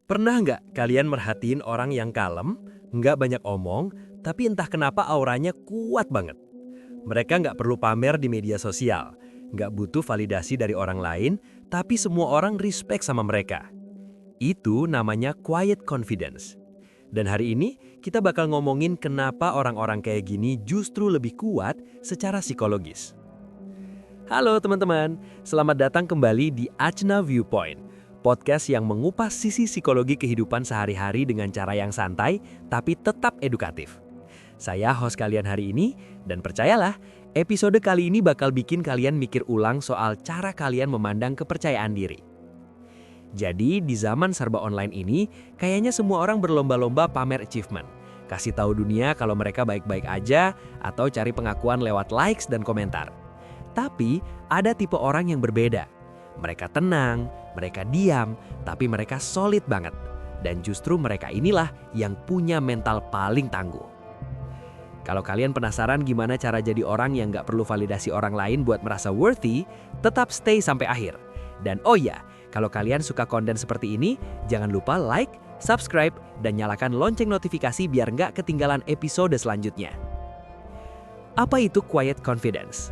Pernah nggak kalian merhatiin orang yang kalem, nggak banyak omong, tapi entah kenapa auranya kuat banget? Mereka nggak perlu pamer di media sosial, nggak butuh validasi dari orang lain, tapi semua orang respect sama mereka. Itu namanya quiet confidence. Dan hari ini kita bakal ngomongin kenapa orang-orang kayak gini justru lebih kuat secara psikologis. Halo teman-teman, selamat datang kembali di Ajna Viewpoint, podcast yang mengupas sisi psikologi kehidupan sehari-hari dengan cara yang santai tapi tetap edukatif. Saya host kalian hari ini, dan percayalah, episode kali ini bakal bikin kalian mikir ulang soal cara kalian memandang kepercayaan diri. Jadi di zaman serba online ini, kayaknya semua orang berlomba-lomba pamer achievement. Kasih tahu dunia kalau mereka baik-baik aja, atau cari pengakuan lewat likes dan komentar. Tapi ada tipe orang yang berbeda. Mereka tenang, mereka diam, tapi mereka solid banget. Dan justru mereka inilah yang punya mental paling tangguh. Kalau kalian penasaran gimana cara jadi orang yang nggak perlu validasi orang lain buat merasa worthy, tetap stay sampai akhir. Dan oh ya, kalau kalian suka konten seperti ini, jangan lupa like, subscribe, dan nyalakan lonceng notifikasi biar nggak ketinggalan episode selanjutnya. Apa itu quiet confidence?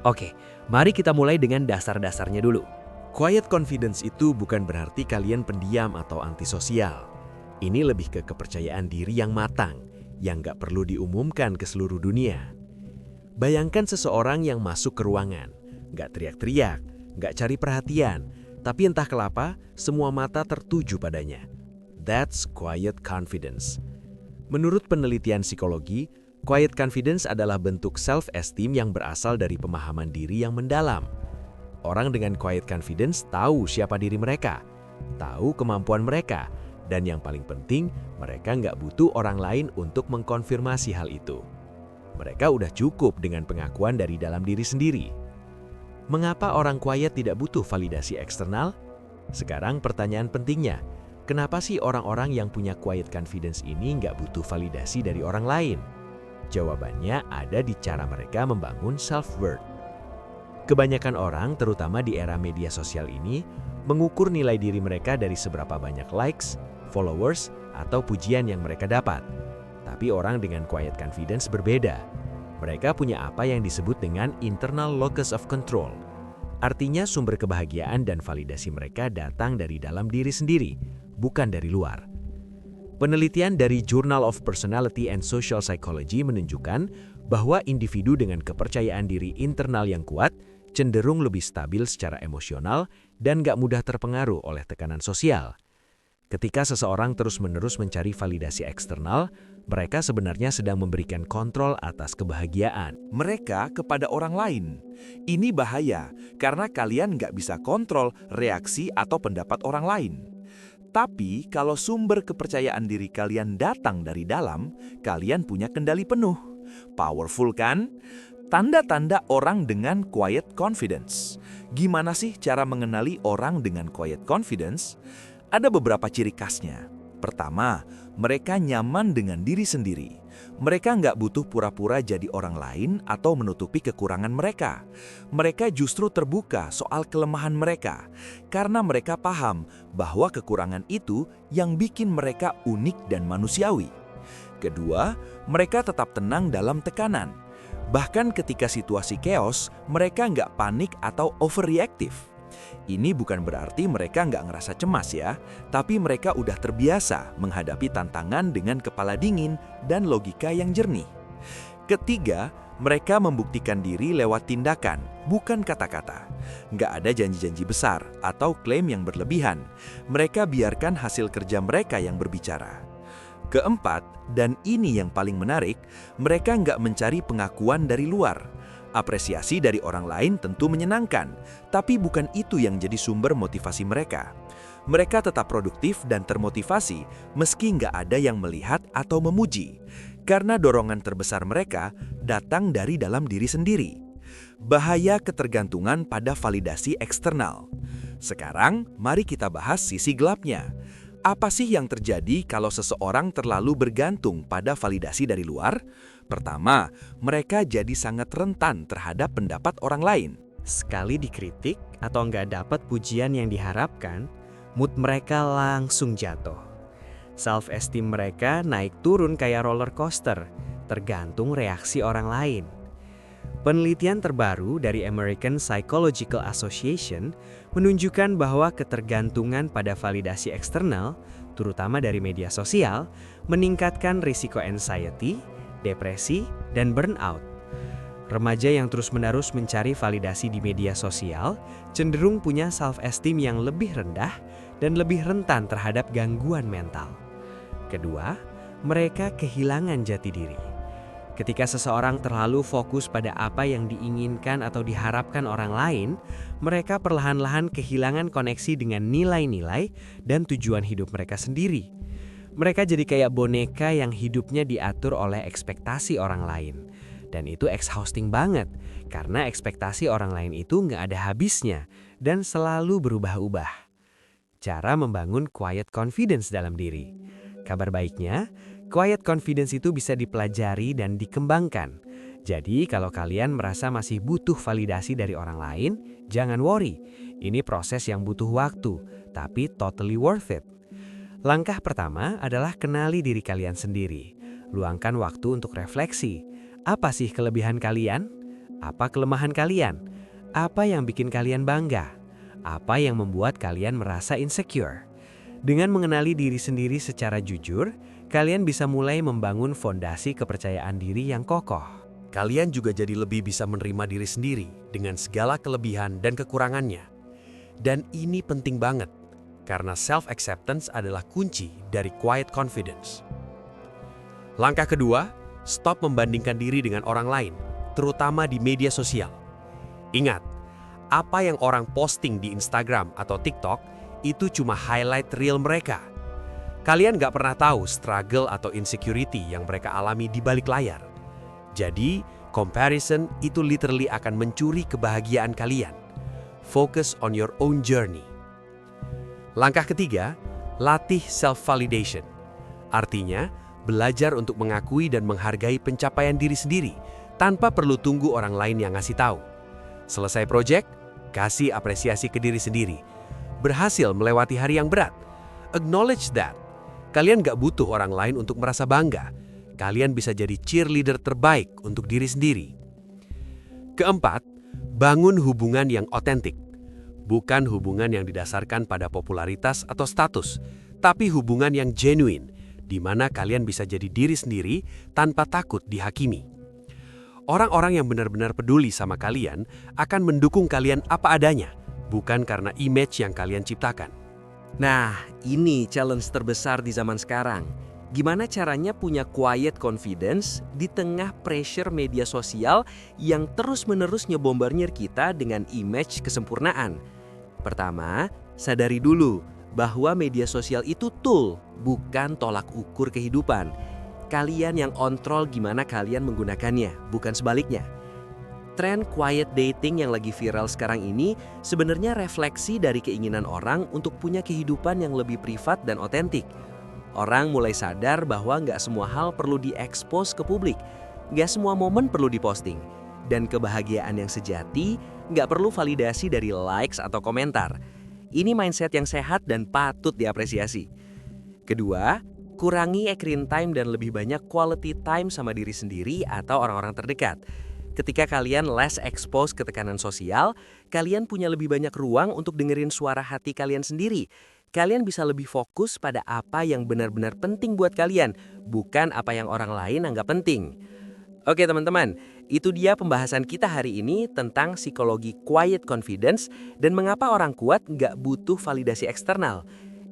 Oke, mari kita mulai dengan dasar-dasarnya dulu. Quiet confidence itu bukan berarti kalian pendiam atau antisosial. Ini lebih ke kepercayaan diri yang matang, yang nggak perlu diumumkan ke seluruh dunia. Bayangkan seseorang yang masuk ke ruangan, nggak teriak-teriak, nggak cari perhatian, tapi entah kenapa semua mata tertuju padanya. That's quiet confidence. Menurut penelitian psikologi, quiet confidence adalah bentuk self-esteem yang berasal dari pemahaman diri yang mendalam. Orang dengan quiet confidence tahu siapa diri mereka, tahu kemampuan mereka, dan yang paling penting, mereka nggak butuh orang lain untuk mengkonfirmasi hal itu. Mereka udah cukup dengan pengakuan dari dalam diri sendiri. Mengapa orang quiet tidak butuh validasi eksternal? Sekarang pertanyaan pentingnya, kenapa sih orang-orang yang punya quiet confidence ini nggak butuh validasi dari orang lain? Jawabannya ada di cara mereka membangun self-worth. Kebanyakan orang, terutama di era media sosial ini, mengukur nilai diri mereka dari seberapa banyak likes, followers, atau pujian yang mereka dapat. Tapi orang dengan quiet confidence berbeda. Mereka punya apa yang disebut dengan internal locus of control. Artinya sumber kebahagiaan dan validasi mereka datang dari dalam diri sendiri, bukan dari luar. Penelitian dari Journal of Personality and Social Psychology menunjukkan bahwa individu dengan kepercayaan diri internal yang kuat cenderung lebih stabil secara emosional dan gak mudah terpengaruh oleh tekanan sosial. Ketika seseorang terus-menerus mencari validasi eksternal, mereka sebenarnya sedang memberikan kontrol atas kebahagiaan mereka kepada orang lain. Ini bahaya karena kalian nggak bisa kontrol reaksi atau pendapat orang lain. Tapi kalau sumber kepercayaan diri kalian datang dari dalam, kalian punya kendali penuh. Powerful kan? Tanda-tanda orang dengan quiet confidence. Gimana sih cara mengenali orang dengan quiet confidence? Ada beberapa ciri khasnya. Pertama, mereka nyaman dengan diri sendiri. Mereka nggak butuh pura-pura jadi orang lain atau menutupi kekurangan mereka. Mereka justru terbuka soal kelemahan mereka, karena mereka paham bahwa kekurangan itu yang bikin mereka unik dan manusiawi. Kedua, mereka tetap tenang dalam tekanan. Bahkan ketika situasi chaos, mereka nggak panik atau overreactive. Ini bukan berarti mereka nggak ngerasa cemas ya, tapi mereka udah terbiasa menghadapi tantangan dengan kepala dingin dan logika yang jernih. Ketiga, mereka membuktikan diri lewat tindakan, bukan kata-kata. Nggak ada janji-janji besar atau klaim yang berlebihan. Mereka biarkan hasil kerja mereka yang berbicara. Keempat, dan ini yang paling menarik, mereka nggak mencari pengakuan dari luar. Apresiasi dari orang lain tentu menyenangkan, tapi bukan itu yang jadi sumber motivasi mereka. Mereka tetap produktif dan termotivasi meski nggak ada yang melihat atau memuji, karena dorongan terbesar mereka datang dari dalam diri sendiri. Bahaya ketergantungan pada validasi eksternal. Sekarang, mari kita bahas sisi gelapnya. Apa sih yang terjadi kalau seseorang terlalu bergantung pada validasi dari luar? Pertama, mereka jadi sangat rentan terhadap pendapat orang lain. Sekali dikritik atau nggak dapat pujian yang diharapkan, mood mereka langsung jatuh. Self-esteem mereka naik turun kayak roller coaster, tergantung reaksi orang lain. Penelitian terbaru dari American Psychological Association menunjukkan bahwa ketergantungan pada validasi eksternal, terutama dari media sosial, meningkatkan risiko anxiety, depresi, dan burnout. Remaja yang terus-menerus mencari validasi di media sosial cenderung punya self-esteem yang lebih rendah dan lebih rentan terhadap gangguan mental. Kedua, mereka kehilangan jati diri. Ketika seseorang terlalu fokus pada apa yang diinginkan atau diharapkan orang lain, mereka perlahan-lahan kehilangan koneksi dengan nilai-nilai dan tujuan hidup mereka sendiri. Mereka jadi kayak boneka yang hidupnya diatur oleh ekspektasi orang lain. Dan itu exhausting banget, karena ekspektasi orang lain itu nggak ada habisnya dan selalu berubah-ubah. Cara membangun quiet confidence dalam diri. Kabar baiknya, quiet confidence itu bisa dipelajari dan dikembangkan. Jadi kalau kalian merasa masih butuh validasi dari orang lain, jangan worry. Ini proses yang butuh waktu, tapi totally worth it. Langkah pertama adalah kenali diri kalian sendiri. Luangkan waktu untuk refleksi. Apa sih kelebihan kalian? Apa kelemahan kalian? Apa yang bikin kalian bangga? Apa yang membuat kalian merasa insecure? Dengan mengenali diri sendiri secara jujur, kalian bisa mulai membangun fondasi kepercayaan diri yang kokoh. Kalian juga jadi lebih bisa menerima diri sendiri dengan segala kelebihan dan kekurangannya. Dan ini penting banget, karena self-acceptance adalah kunci dari quiet confidence. Langkah kedua, stop membandingkan diri dengan orang lain, terutama di media sosial. Ingat, apa yang orang posting di Instagram atau TikTok itu cuma highlight reel mereka. Kalian gak pernah tahu struggle atau insecurity yang mereka alami di balik layar. Jadi, comparison itu literally akan mencuri kebahagiaan kalian. Focus on your own journey. Langkah ketiga, latih self-validation. Artinya, belajar untuk mengakui dan menghargai pencapaian diri sendiri tanpa perlu tunggu orang lain yang ngasih tahu. Selesai proyek, kasih apresiasi ke diri sendiri. Berhasil melewati hari yang berat, acknowledge that. Kalian gak butuh orang lain untuk merasa bangga. Kalian bisa jadi cheerleader terbaik untuk diri sendiri. Keempat, bangun hubungan yang otentik. Bukan hubungan yang didasarkan pada popularitas atau status, tapi hubungan yang genuine, di mana kalian bisa jadi diri sendiri tanpa takut dihakimi. Orang-orang yang benar-benar peduli sama kalian akan mendukung kalian apa adanya, bukan karena image yang kalian ciptakan. Nah, ini challenge terbesar di zaman sekarang. Gimana caranya punya quiet confidence di tengah pressure media sosial yang terus-menerus ngebombardir kita dengan image kesempurnaan? Pertama, sadari dulu bahwa media sosial itu tool, bukan tolak ukur kehidupan. Kalian yang kontrol gimana kalian menggunakannya, bukan sebaliknya. Tren quiet dating yang lagi viral sekarang ini sebenarnya refleksi dari keinginan orang untuk punya kehidupan yang lebih privat dan otentik. Orang mulai sadar bahwa nggak semua hal perlu diekspos ke publik, nggak semua momen perlu diposting, dan kebahagiaan yang sejati nggak perlu validasi dari likes atau komentar. Ini mindset yang sehat dan patut diapresiasi. Kedua, kurangi screen time dan lebih banyak quality time sama diri sendiri atau orang-orang terdekat. Ketika kalian less expose ke tekanan sosial, kalian punya lebih banyak ruang untuk dengerin suara hati kalian sendiri. Kalian bisa lebih fokus pada apa yang benar-benar penting buat kalian, bukan apa yang orang lain anggap penting. Oke teman-teman, itu dia pembahasan kita hari ini tentang psikologi quiet confidence dan mengapa orang kuat nggak butuh validasi eksternal.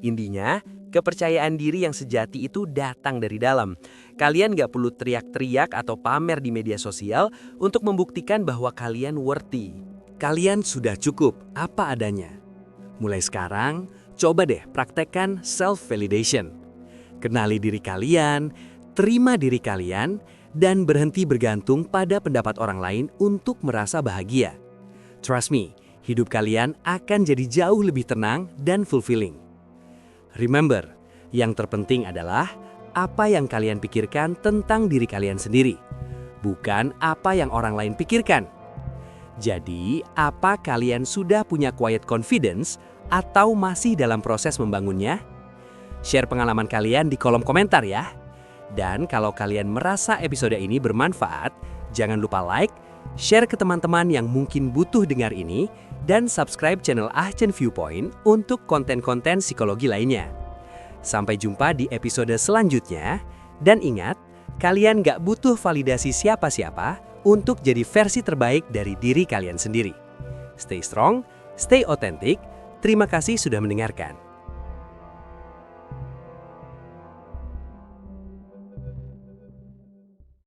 Intinya, kepercayaan diri yang sejati itu datang dari dalam. Kalian nggak perlu teriak-teriak atau pamer di media sosial untuk membuktikan bahwa kalian worthy. Kalian sudah cukup apa adanya. Mulai sekarang, coba deh praktekkan self-validation. Kenali diri kalian, terima diri kalian, dan berhenti bergantung pada pendapat orang lain untuk merasa bahagia. Trust me, hidup kalian akan jadi jauh lebih tenang dan fulfilling. Remember, yang terpenting adalah apa yang kalian pikirkan tentang diri kalian sendiri, bukan apa yang orang lain pikirkan. Jadi, apa kalian sudah punya quiet confidence atau masih dalam proses membangunnya? Share pengalaman kalian di kolom komentar ya. Dan kalau kalian merasa episode ini bermanfaat, jangan lupa like, share ke teman-teman yang mungkin butuh dengar ini, dan subscribe channel Ahchen Viewpoint untuk konten-konten psikologi lainnya. Sampai jumpa di episode selanjutnya, dan ingat, kalian gak butuh validasi siapa-siapa untuk jadi versi terbaik dari diri kalian sendiri. Stay strong, stay authentic. Terima kasih sudah mendengarkan.